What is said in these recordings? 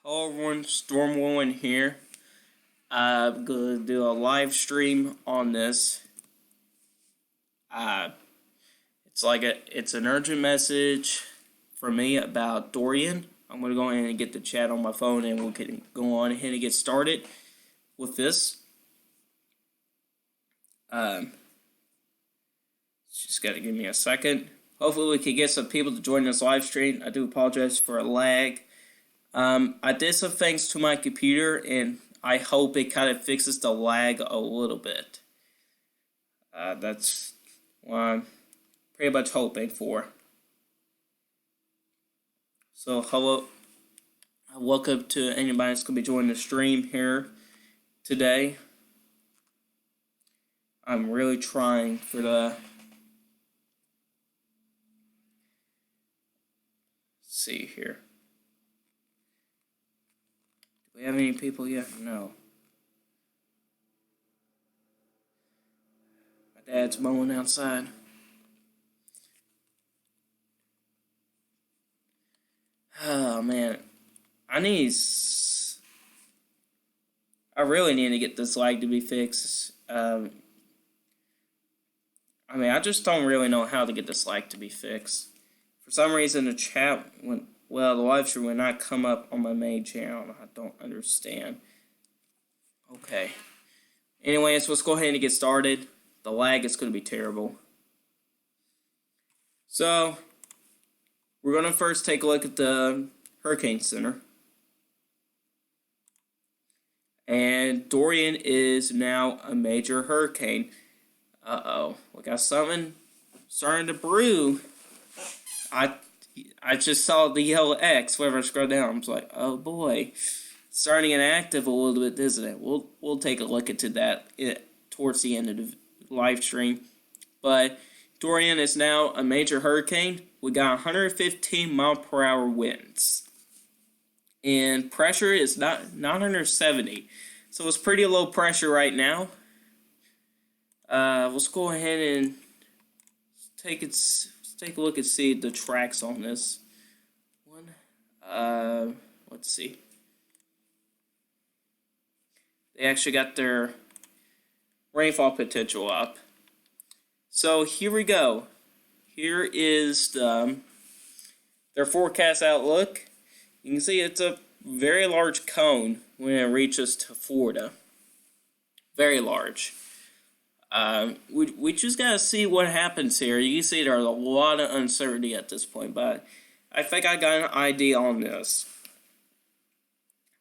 Hello everyone, Storm here. I'm gonna do a live stream on this. Uh, it's an urgent message from me about Dorian. I'm gonna go ahead and get the chat on my phone, and we can go on ahead and get started with this. Just gotta give me a second. Hopefully, we can get some people to join this live stream. I do apologize for a lag. I did some things to my computer, and I hope it kind of fixes the lag a little bit. That's what I'm pretty much hoping for. So, hello. Welcome to anybody that's going to be joining the stream here today. I'm really trying for the... Let's see here. Do we have any people yet? No. My dad's mowing outside. Oh, man. I really need to get this lag to be fixed. I just don't really know how to get this lag to be fixed. For some reason, the chat the live stream will not come up on my main channel. I don't understand. Okay. Anyways, let's go ahead and get started. The lag is going to be terrible. So, we're going to first take a look at the Hurricane Center. And Dorian is now a major hurricane. Uh-oh. We got something starting to brew. I just saw the yellow X whenever I scroll down. I was like, oh boy. It's starting to get active a little bit, isn't it? We'll take a look into that towards the end of the live stream. But Dorian is now a major hurricane. We got 115 mile per hour winds. And pressure is not 970. So it's pretty low pressure right now. Let's go ahead and take a look and see the tracks on this one. Let's see. They actually got their rainfall potential up. So here we go. Here is their forecast outlook. You can see it's a very large cone when it reaches to Florida. Very large. We just gotta see what happens here. You can see there's a lot of uncertainty at this point, but I think I got an idea on this.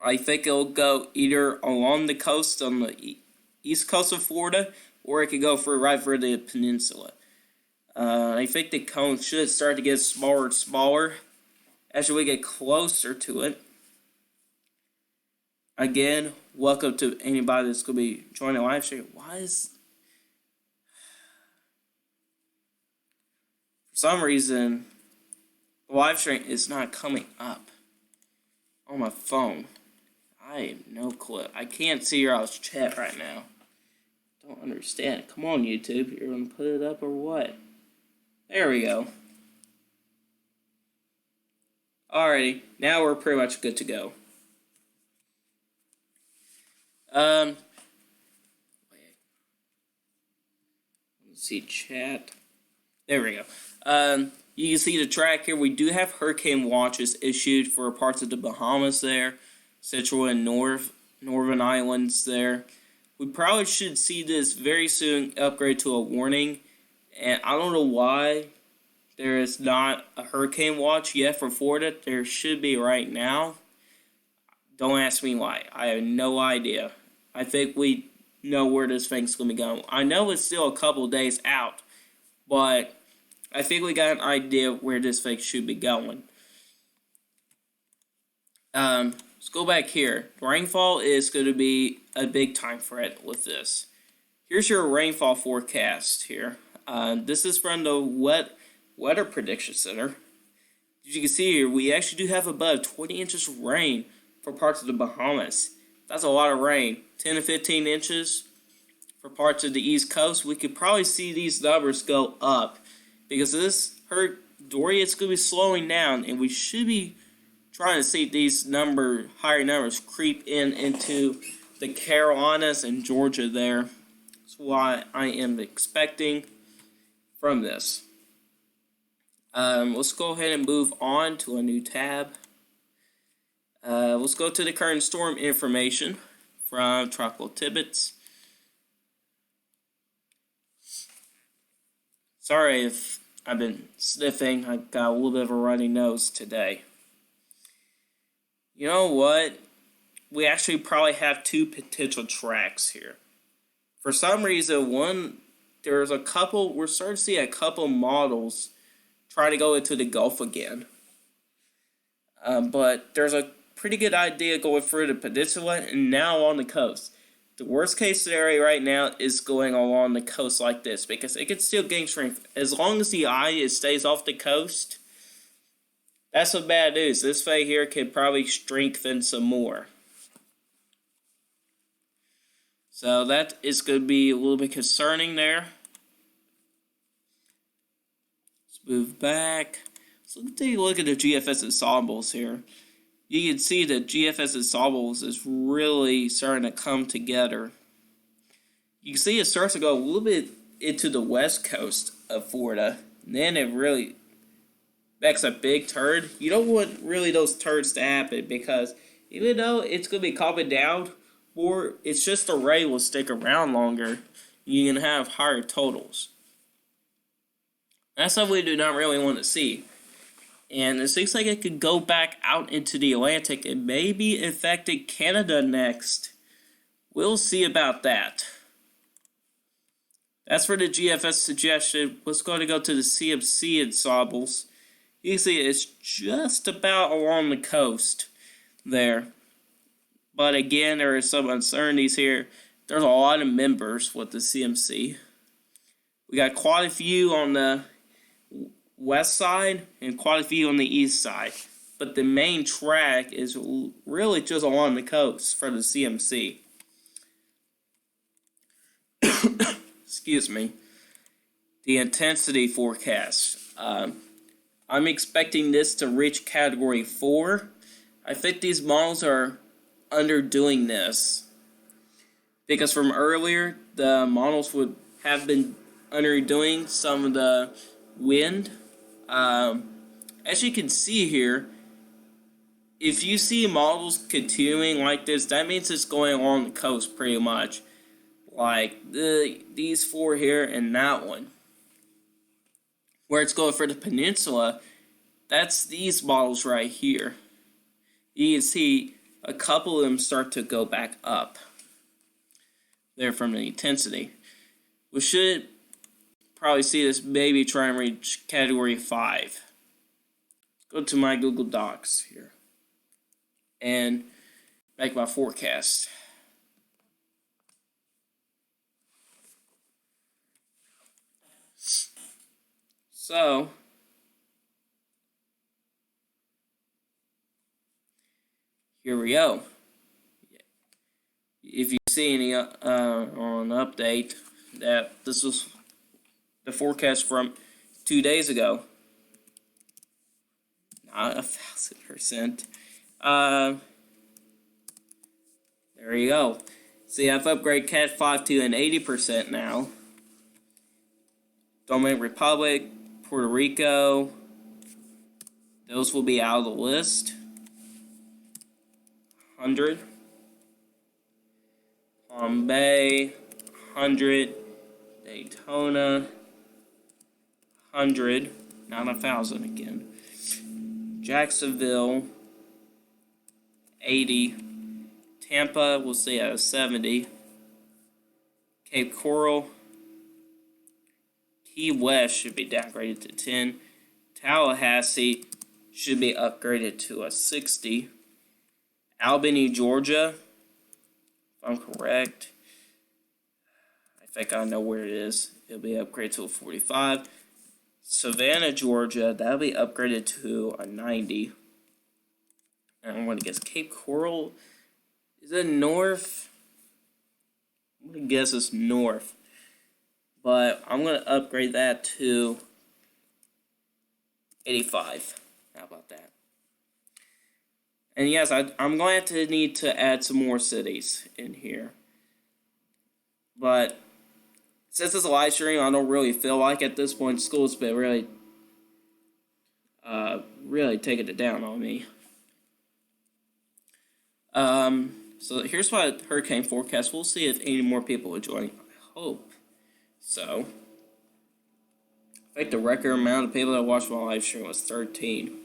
I think it'll go either along the coast on the east coast of Florida, or it could go right for the peninsula. I think the cone should start to get smaller and smaller as we get closer to it. Again, welcome to anybody that's going to be joining the live stream. For some reason, the live stream is not coming up on my phone. I have no clue. I can't see your all's chat right now. Don't understand. Come on, YouTube. You're going to put it up or what? There we go. Alrighty. Now we're pretty much good to go. Let's see chat. There we go. You can see the track here. We do have hurricane watches issued for parts of the Bahamas there, Central and Northern Islands there. We probably should see this very soon upgrade to a warning, and I don't know why there is not a hurricane watch yet for Florida. There should be right now. Don't ask me why. I have no idea. I think we know where this thing's going to be going. I know it's still a couple days out, but I think we got an idea where this thing should be going. Let's go back here. Rainfall is going to be a big time threat with this. Here's your rainfall forecast here. This is from the Weather Prediction Center. As you can see here, we actually do have above 20 inches of rain for parts of the Bahamas. That's a lot of rain. 10 to 15 inches for parts of the East Coast. We could probably see these numbers go up because this Dorian's going to be slowing down, and we should be trying to see these higher numbers creep into the Carolinas and Georgia there. That's what I am expecting from this. Let's go ahead and move on to a new tab. Let's go to the current storm information from Tropical Tidbits. Sorry if I've been sniffing. I got a little bit of a runny nose today. You know what? We actually probably have two potential tracks here. For some reason, we're starting to see a couple models try to go into the Gulf again. But there's a pretty good idea going through the peninsula and now on the coast. The worst case scenario right now is going along the coast like this because it can still gain strength. As long as the eye stays off the coast, that's some bad news. This fade here can probably strengthen some more. So that is going to be a little bit concerning there. Let's move back. So let's take a look at the GFS ensembles here. You can see that GFS ensembles is really starting to come together. You can see it starts to go a little bit into the west coast of Florida. And then it really makes a big turn. You don't want really those turns to happen because even though it's going to be calming down, or it's just the rain will stick around longer, you can have higher totals. That's something we do not really want to see. And it seems like it could go back out into the Atlantic and maybe affecting Canada next. We'll see about that. That's for the GFS suggestion. Let's go to the CMC ensembles. You can see it's just about along the coast there. But again, there are some uncertainties here. There's a lot of members with the CMC. We got quite a few on the west side and quite a few on the east side. But the main track is really just along the coast for the CMC. Excuse me. The intensity forecast. I'm expecting this to reach Category 4. I think these models are underdoing this. Because from earlier, the models would have been underdoing some of the wind. As you can see here, if you see models continuing like this, that means it's going along the coast pretty much. Like these four here and that one. Where it's going for the peninsula, that's these models right here. You can see a couple of them start to go back up there from the intensity. We should probably see this maybe try and reach Category 5. Go to my Google Docs here and make my forecast. So, here we go. If you see any on update that this was the forecast from 2 days ago, not 1,000%. There you go. See, I've upgraded Cat 5 to an 80% now. Dominican Republic, Puerto Rico, those will be out of the list. 100. Palm Bay, 100. Daytona, 100. Not 1,000 again. Jacksonville, 80. Tampa, we'll see at a 70. Cape Coral, Key West should be downgraded to 10. Tallahassee should be upgraded to a 60. Albany, Georgia, if I'm correct. I think I know where it is. It'll be upgraded to a 45. Savannah, Georgia, that'll be upgraded to a 90. And I'm going to guess Cape Coral, is it north? I'm going to guess it's north. But I'm going to upgrade that to 85. How about that? And yes, I'm going to need to add some more cities in here. But since it's a live stream, I don't really feel like at this point school's been really taking it down on me. So here's my hurricane forecast. We'll see if any more people will join. I hope so. I think the record amount of people that watched my live stream was 13.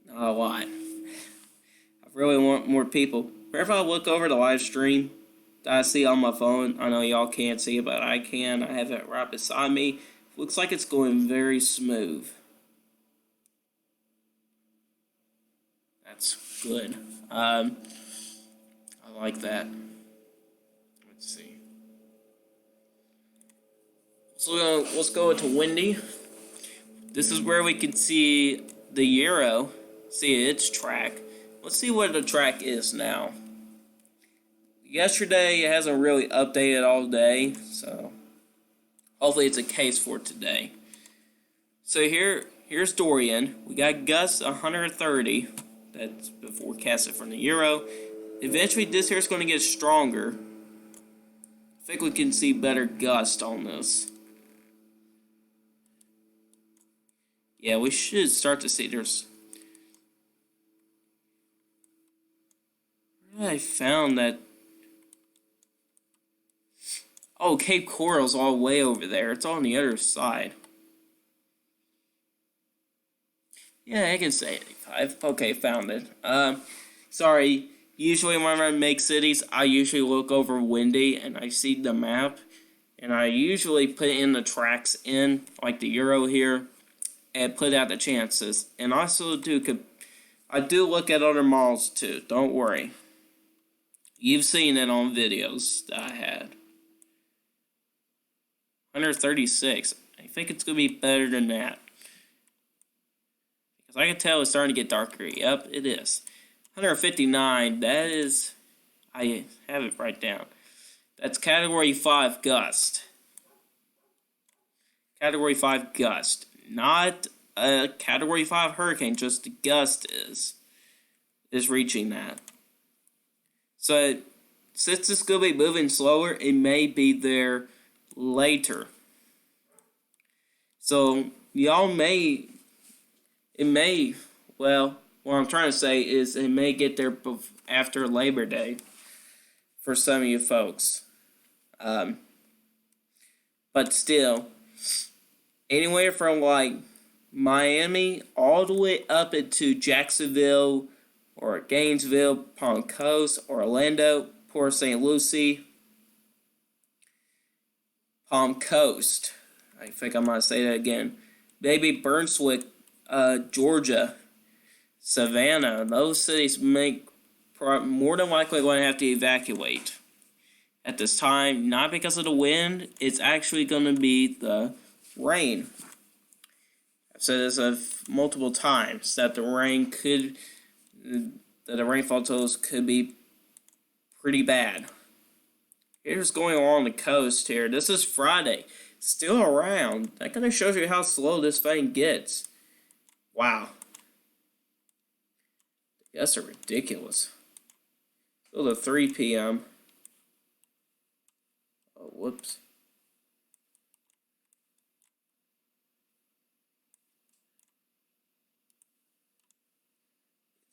Not a lot. I really want more people. Whenever I look over the live stream that I see on my phone, I know y'all can't see it, but I can. I have it right beside me. Looks like it's going very smooth. That's good. I like that. Let's see. So let's go to Windy. This is where we can see the Euro, see its track. Let's see what the track is now. Yesterday, it hasn't really updated all day, so hopefully it's a case for today. So here's Dorian. We got gusts 130. That's been forecasted from the Euro. Eventually, this here is going to get stronger. I think we can see better gust on this. Yeah, we should start to see there's... Where did I found that... Oh, Cape Coral's all way over there. It's on the other side. Yeah, I can say 85. Okay, found it. Sorry. Usually when I make cities, I usually look over Windy and I see the map. And I usually put in the tracks in, like the Euro here, and put out the chances. And also I do look at other models too. Don't worry. You've seen it on videos that I had. 136. I think it's going to be better than that. Because I can tell it's starting to get darker. Yep, it is. 159. That is... I have it right down. That's Category 5 gust. Category 5 gust. Not a Category 5 hurricane. Just the gust is reaching that. So, since it's going to be moving slower, it may be there later. So, well, what I'm trying to say is it may get there after Labor Day for some of you folks. But still, anywhere from like Miami all the way up into Jacksonville or Gainesville, Palm Coast, Orlando, Port St. Lucie, Palm Coast. I think I might say that again. Maybe Brunswick, Georgia, Savannah. Those cities more than likely going to have to evacuate at this time. Not because of the wind. It's actually going to be the rain. I've said this multiple times that the rainfall totals could be pretty bad. Here's going along the coast here. This is Friday. Still around. That kind of shows you how slow this thing gets. Wow. That's ridiculous. Still to 3 p.m. Oh, whoops.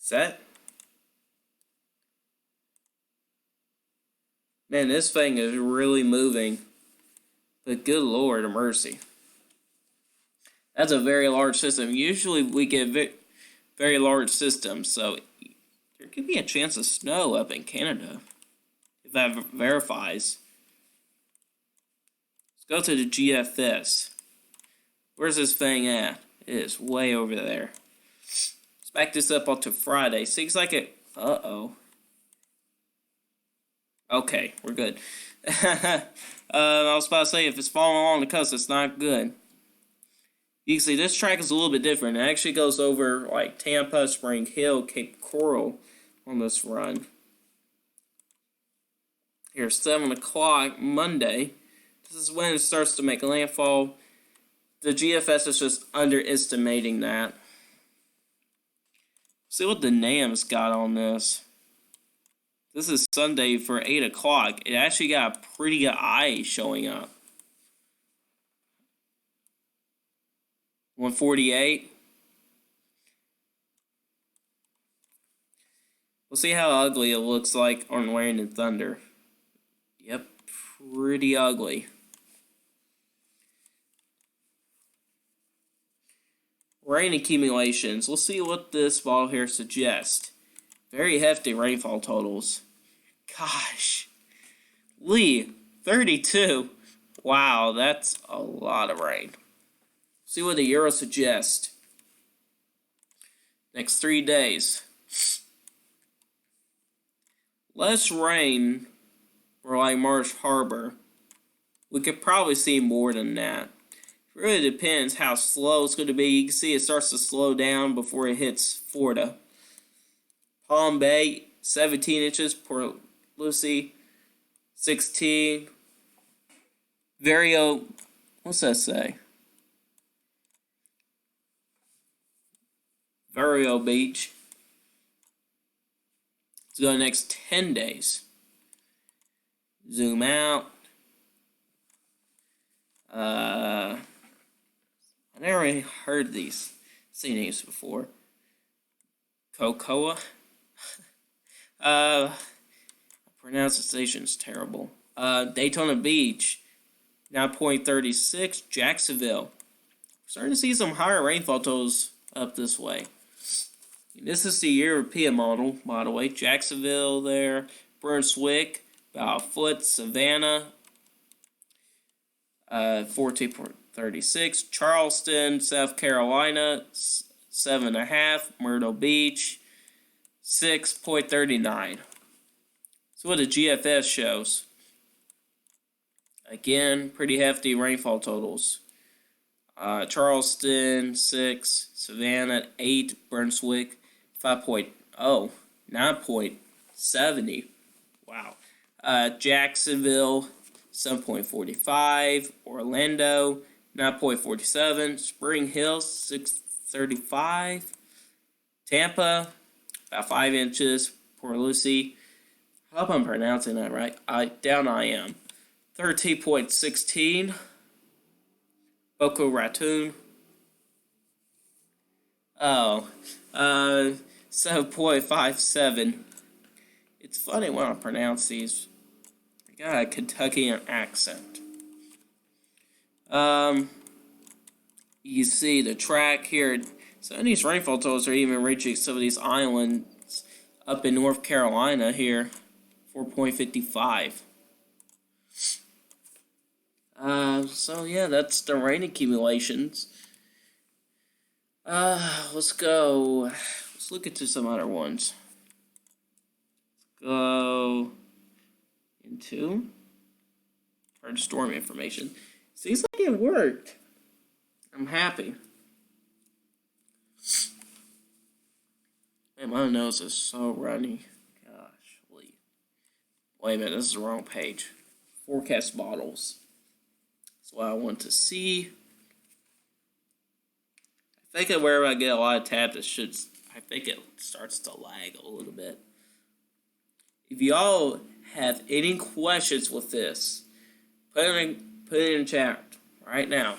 Is that? Man, this thing is really moving. But good Lord of mercy. That's a very large system. Usually we get very large systems, so there could be a chance of snow up in Canada. If that verifies. Let's go to the GFS. Where's this thing at? It is way over there. Let's back this up onto Friday. Seems like it... Uh-oh. Okay, we're good. I was about to say, if it's falling along the coast, it's not good. You can see this track is a little bit different. It actually goes over like Tampa, Spring Hill, Cape Coral on this run. Here's 7 o'clock Monday. This is when it starts to make landfall. The GFS is just underestimating that. See what the NAM's got on this. This is Sunday for 8 o'clock. It actually got a pretty good eye showing up. 148. We'll see how ugly it looks like on Rain and Thunder. Yep, pretty ugly. Rain accumulations. We'll see what this ball here suggests. Very hefty rainfall totals. Gosh. Lee, 32. Wow, that's a lot of rain. See what the Euro suggests. Next 3 days. Less rain for like Marsh Harbor. We could probably see more than that. It really depends how slow it's going to be. You can see it starts to slow down before it hits Florida. Palm Bay, 17 inches. Port Lucie, 16. Vario, what's that say? Vario Beach. Let's go the next 10 days. Zoom out. I never really heard these names before. Cocoa. Pronunciation is terrible. Daytona Beach, 9.36. Jacksonville. Starting to see some higher rainfall totals up this way. This is the European model, by the way. Jacksonville there. Brunswick, about a foot. Savannah, 14.36. Charleston, South Carolina, 7.5. Myrtle Beach, 6.39. So what the GFS shows. Again, pretty hefty rainfall totals. Charleston, 6. Savannah, 8. Brunswick, 5.0. 9.70. Wow. Jacksonville, 7.45. Orlando, 9.47. Spring Hill, 6.35. Tampa, about 5 inches. Port Lucie, I hope I'm pronouncing that right. I am. 13.16. Boca Raton. 7.57. It's funny when I pronounce these. I got a Kentuckian accent. You see the track here. Some of these rainfall totals are even reaching some of these islands up in North Carolina here. 4.55. So yeah, that's the rain accumulations. Let's go. Let's look into some other ones. Go into our storm information. Seems like it worked. I'm happy. Man, my nose is so runny. Gosh, wait a minute, this is the wrong page. Forecast models. That's what I want to see. I think that wherever I get a lot of tabs, I think it starts to lag a little bit. If y'all have any questions with this, put it in chat right now.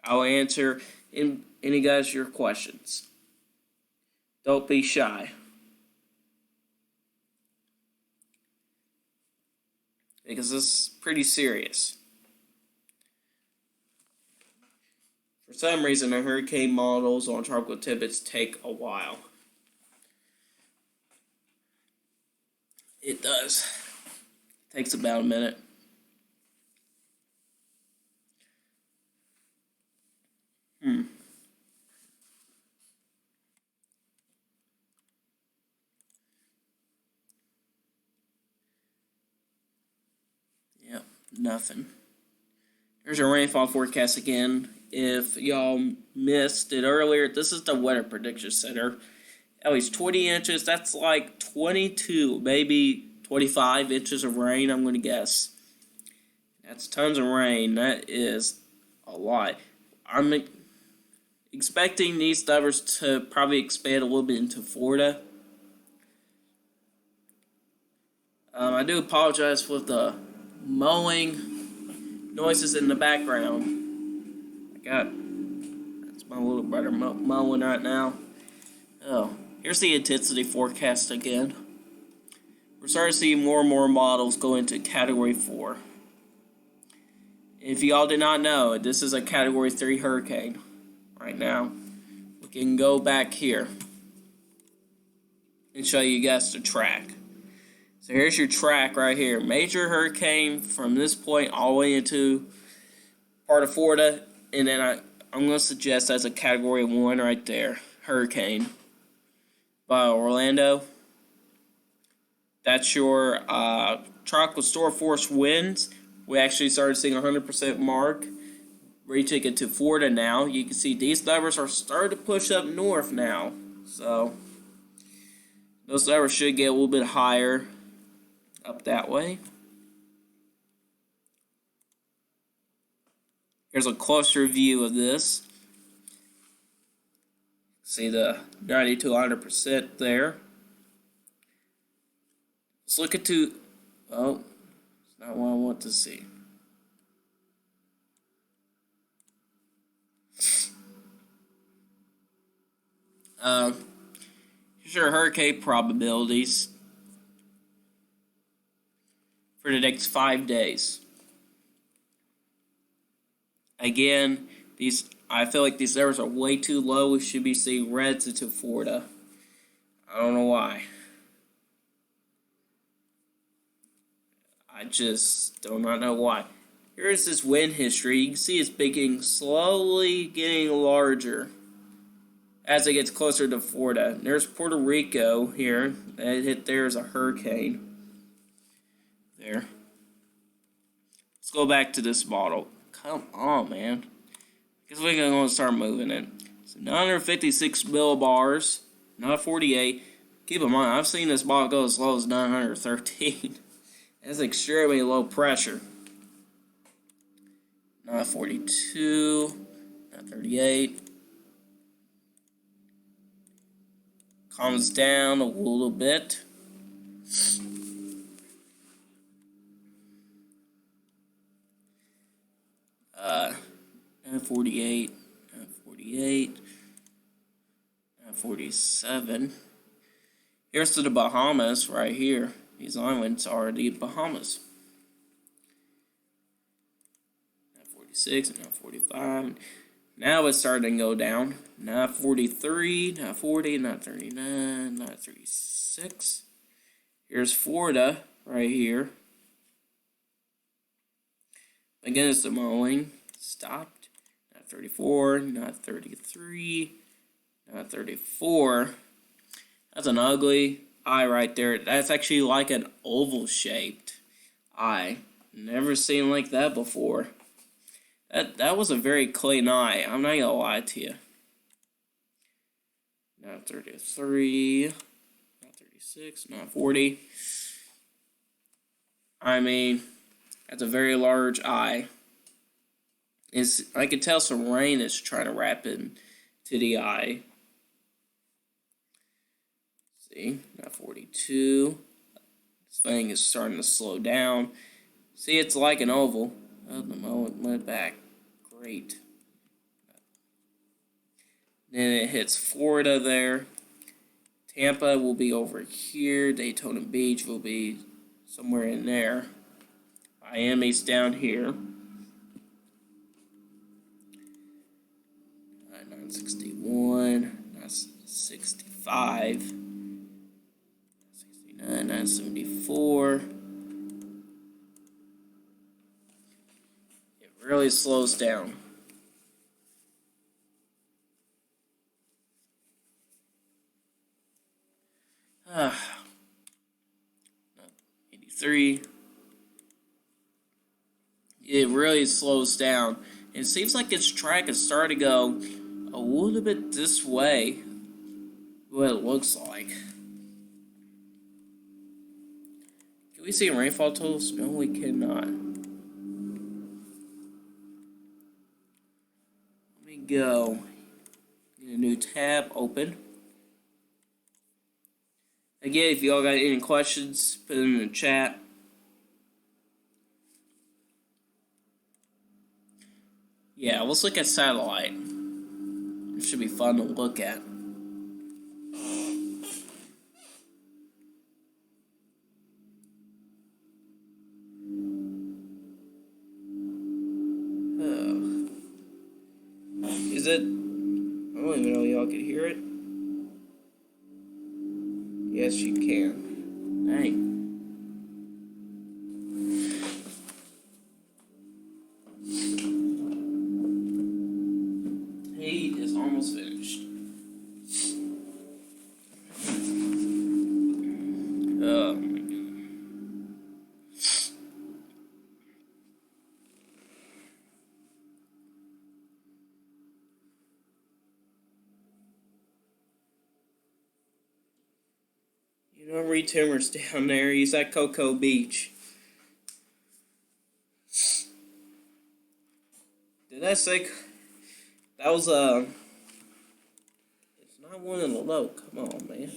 I'll answer any guys your questions. Don't be shy. Because this is pretty serious. For some reason, the hurricane models on tropical tidbits take a while. It does. It takes about a minute. Yep, nothing. Here's our rainfall forecast again. If y'all missed it earlier, this is the Weather Prediction Center. At least 20 inches. That's like 22, maybe 25 inches of rain, I'm going to guess. That's tons of rain. That is a lot. Expecting these numbers to probably expand a little bit into Florida. I do apologize for the mowing noises in the background. That's my little brother mowing right now. Oh, here's the intensity forecast again. We're starting to see more and more models go into Category 4. If y'all did not know, this is a Category 3 hurricane right now. We can go back here and show you guys the track. So here's your track right here. Major hurricane from this point all the way into part of Florida. And then I'm going to suggest that's a Category 1 right there. Hurricane by Orlando. That's your tropical storm force winds. We actually started seeing 100% mark. Reaching into Florida now. You can see these numbers are starting to push up north now. So those numbers should get a little bit higher up that way. Here's a closer view of this. See the 90 to 100% there. Let's look into. Oh, it's not what I want to see. Here's your hurricane probabilities for the next 5 days. Again, I feel like these numbers are way too low. We should be seeing reds into Florida. I don't know why. I just do not know why. Here's this wind history. You can see it's slowly getting larger as it gets closer to Florida. There's Puerto Rico here. That hit there as a hurricane. There. Let's go back to this model. Come on, man. I guess we're going to start moving it. So 956 millibars, not 48. Keep in mind, I've seen this model go as low as 913. That's extremely low pressure. Not 42, not 38. Calms down a little bit. Not 48, not 48, not 47. Here's to the Bahamas right here. These islands are the Bahamas. Not 46, not 45. Now it's starting to go down. Not 43, not 40, not 39, not 36. Here's Florida right here. Again, it's the mowing. Stopped. Not 34, not 33, not 34. That's an ugly eye right there. That's actually like an oval-shaped eye. Never seen like that before. That was a very clean eye. I'm not gonna lie to you. Not 33, not 36, not 40. I mean, that's a very large eye. I could tell some rain is trying to wrap into the eye. See, not 42. This thing is starting to slow down. See, it's like an oval. Oh, the moment went back. Great. Then it hits Florida there. Tampa will be over here. Daytona Beach will be somewhere in there. Miami's down here. 961, 965, 69, 974. It really slows down. Ah, 83. It really slows down. It seems like its track is starting to go a little bit this way. What it looks like. Can we see rainfall totals? No, we cannot. Let me go new tab open. Again, if y'all got any questions, put them in the chat. Yeah, let's look at satellite. It should be fun to look at. Is it? I don't even know if y'all can hear it. Yes, you can. Dang. He is almost finished. Oh my god. You know, Reed Timmer's down there. He's at Cocoa Beach. Did I say that was It's not one in the low. Come on, man.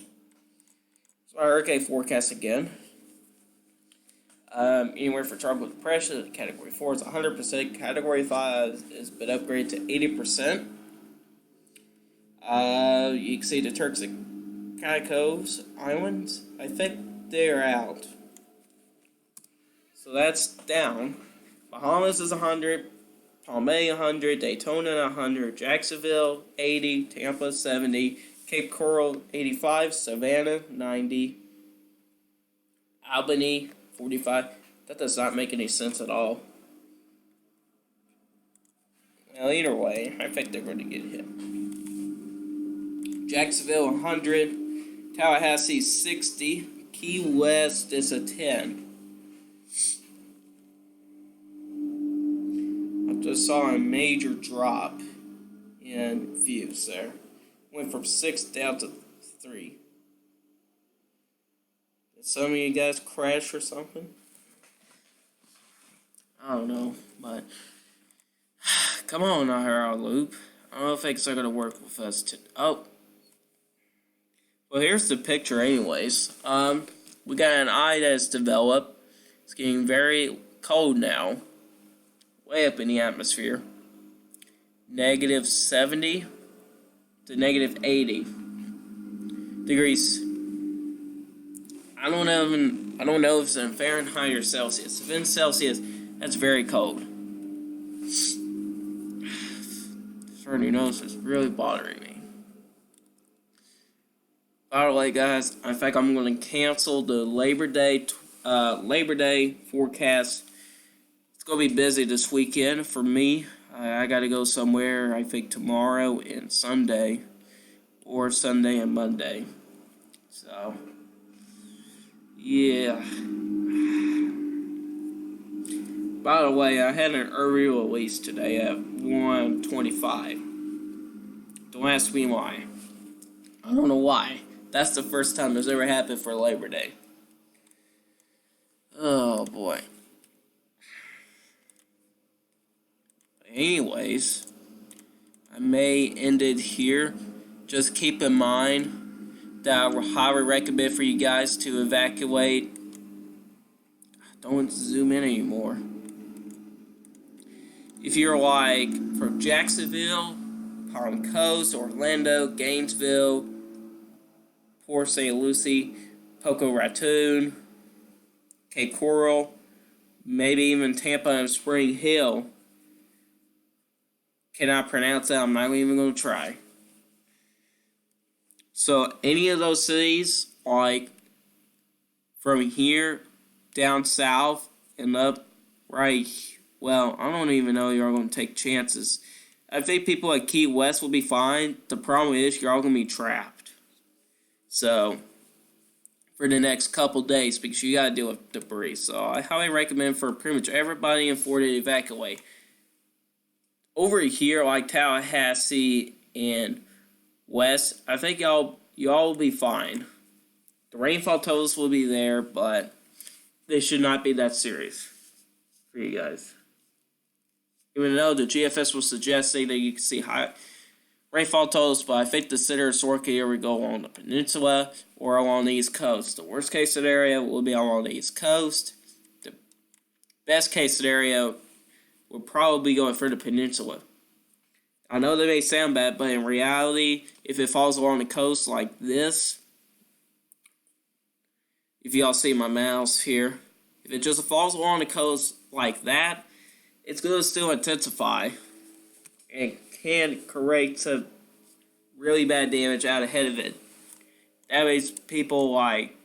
So our hurricane forecast again. Anywhere for tropical depression, Category 4 is 100%. Category 5 has been upgraded to 80%. You can see the Turks and Caicos Islands. I think they're out. So that's down. Bahamas is 100. Palma 100. Daytona 100. Jacksonville 80. Tampa 70. Cape Coral 85. Savannah 90. Albany 45. That does not make any sense at all. Well, either way, I think they're going to get hit. Jacksonville 100. Tallahassee 60. Key West is a 10. I just saw a major drop in views there. Went from 6 down to 3. Did some of you guys crash or something? I don't know, but come on now, our loop. I don't know if it's going to work with us. Well, here's the picture, anyways. We got an eye that's developed. It's getting very cold now, way up in the atmosphere. Negative 70 to negative 80 degrees. I don't know if it's in Fahrenheit or Celsius. If in Celsius, that's very cold. Starting nose is really bothering me. By the way, guys, in fact, I'm going to cancel the Labor Day forecast. It's going to be busy this weekend for me. I got to go somewhere, I think, tomorrow and Sunday, or Sunday and Monday. So, yeah. By the way, I had an early release today at 1:25. Don't ask me why. I don't know why. That's the first time this ever happened for Labor Day. Oh, boy. Anyways, I may end it here. Just keep in mind that I would highly recommend for you guys to evacuate. Don't zoom in anymore. If you're like from Jacksonville, Palm Coast, Orlando, Gainesville, Port St. Lucie, Poco Raccoon, Cape Coral, maybe even Tampa and Spring Hill. Cannot pronounce that. I'm not even going to try. So any of those cities, like from here down south and up right, well, I don't even know you're going to take chances. I think people at Key West will be fine. The problem is you're all going to be trapped. So for the next couple days, because you got to deal with debris. So I highly recommend for pretty much everybody in Florida to evacuate. Over here, like Tallahassee and West, I think y'all will be fine. The rainfall totals will be there, but they should not be that serious for you guys. Even though the GFS was suggesting that you can see rainfall totals, but I think the center of Sorky would go along the peninsula or along the East Coast. The worst case scenario will be along the East Coast. The best case scenario would probably be going for the peninsula. I know that may sound bad, but in reality, if it falls along the coast like this, if y'all see my mouse here, if it just falls along the coast like that, it's going to still intensify and can create some really bad damage out ahead of it. That means people like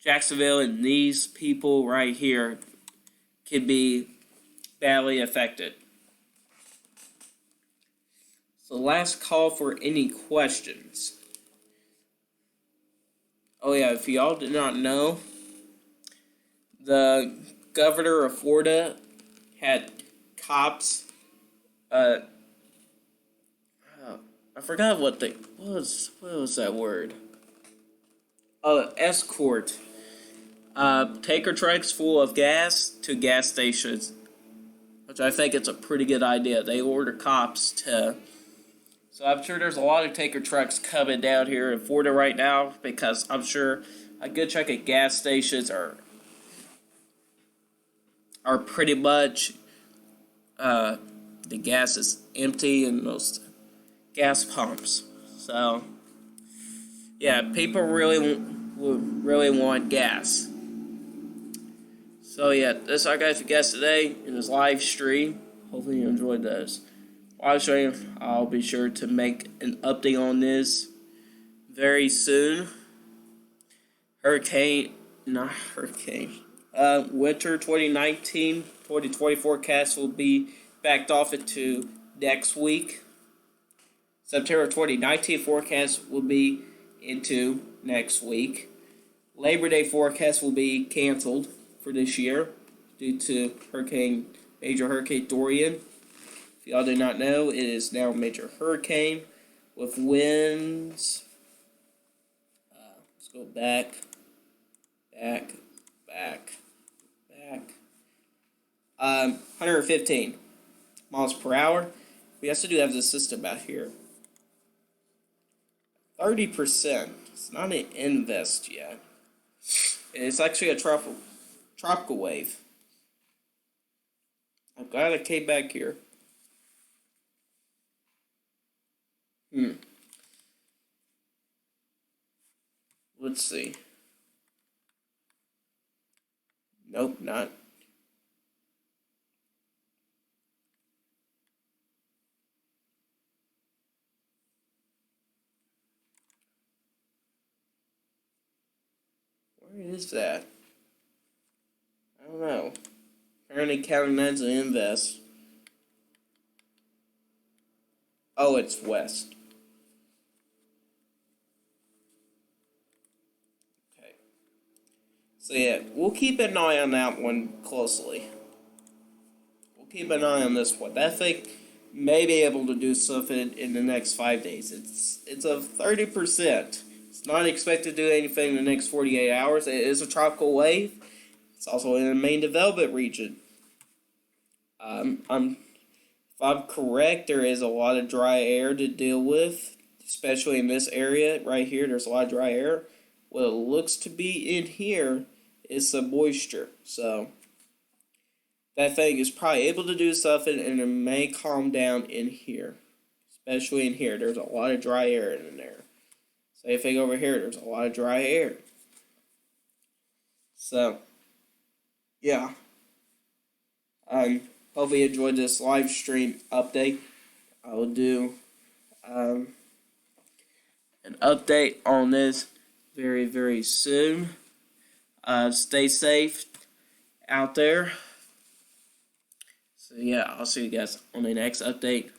Jacksonville and these people right here can be badly affected. So last call for any questions. Oh yeah, if y'all did not know, the governor of Florida had cops, I forgot what was that word? Escort, tanker trucks full of gas to gas stations, which I think it's a pretty good idea. They order cops to. So I'm sure there's a lot of tanker trucks coming down here in Florida right now because I'm sure a good chunk of gas stations are pretty much the gas is empty in most gas pumps. So yeah, people really want gas. So yeah, that's our guys for guests today in this live stream. Hopefully you enjoyed this live stream. I'll be sure to make an update on this very soon. Winter 2019-2020 forecast will be backed off into next week. September 2019 forecast will be into next week. Labor Day forecast will be canceled for this year due to Major Hurricane Dorian. If y'all did not know, it is now a major hurricane with winds. Let's go back. 115 miles per hour. We also do have the system out here. 30%. It's not an invest yet. It's actually a tropical wave. I'm glad I came back here. Let's see. Nope, not. Where is that? I don't know. Apparently counting that as an invest. Oh, it's west. Okay. So yeah, we'll keep an eye on that one closely. We'll keep an eye on this one. That thing may be able to do something in the next 5 days. It's a 30%. It's not expected to do anything in the next 48 hours. It is a tropical wave. It's also in the main development region. If I'm correct, there is a lot of dry air to deal with, especially in this area right here. There's a lot of dry air. What it looks to be in here is some moisture. So that thing is probably able to do something, and it may calm down in here, especially in here. There's a lot of dry air in there. Same thing over here. There's a lot of dry air. So yeah. Hopefully you enjoyed this live stream update. I will do an update on this very, very soon. Stay safe out there. So yeah, I'll see you guys on the next update.